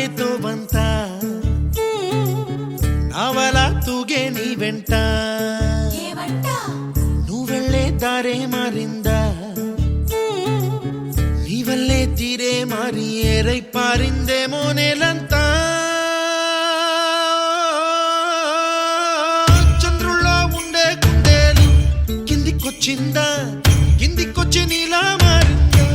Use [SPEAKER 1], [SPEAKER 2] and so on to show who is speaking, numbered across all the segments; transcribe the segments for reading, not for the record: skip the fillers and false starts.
[SPEAKER 1] ಸಾಗೇತೋ ಬಂತ ನಾವಲ ತೂಗೆ ನೀ వెంట నువ్వెళ్ళే దారే మారిందా నీ వల్లే తీరే మారి ఏరై పారిందేమో నేలంతా చంద్రుల్లో ఉండే కుందేలు కిందికొచ్చిందా కిందికొచ్చి నీలా మారిందా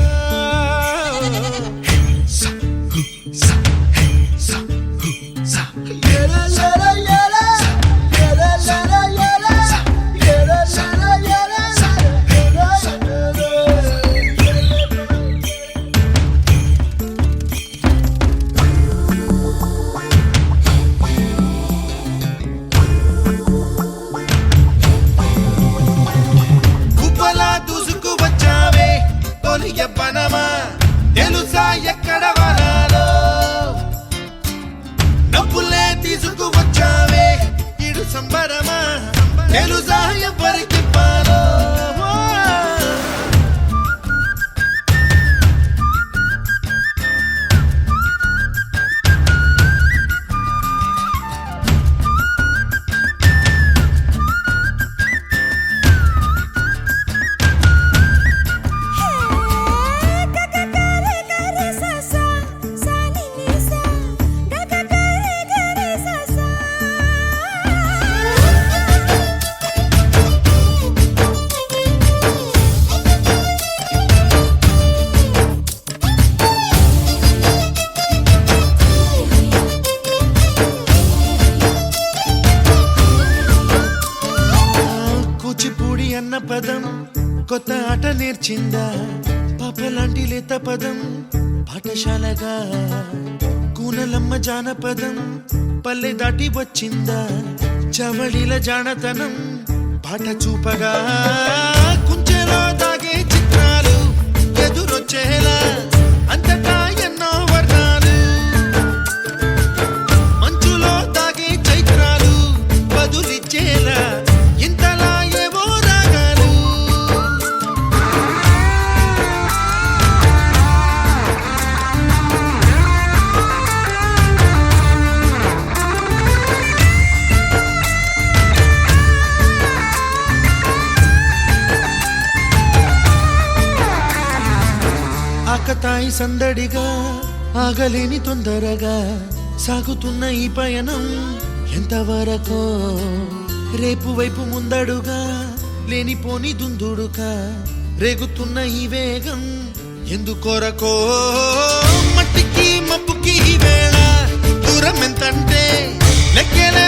[SPEAKER 1] తెలుసా ఎక్కడ వరాలో నవ్వులే తీసుకువచ్చావే ఇడు సంబరమా తెలుసా ఎవరికి పాలో కూచిపూడి అన్న పదం కొత్త ఆట నేర్చిందా పాపలాంటి లేత పదం పాఠశాలగా కూనలమ్మ జానపదం పల్లె దాటి వచ్చిందా చవళిల జానతనం పాట చూపగా కుంచెలో దాగే చిత్రాలు ఎదురొచ్చేలా అంతటా ఎన్నో వర్ణాలు మంచులో దాగే చైత్రాలు బదులిచ్చేలా ఇంతలా ఏవో రాగాలు ఆకతాయి సందడిగా ఆగలేని తొందరగా సాగుతున్న ఈ పయనం ఎంతవరకో రేపు వైపు ముందడుగా లేనిపోని దుందుడుగా రేగుతున్న ఈ వేగం ఎందుకొరకో మట్టికి మబ్బుకి వేళ దూరం ఎంతంటే లెక్కలే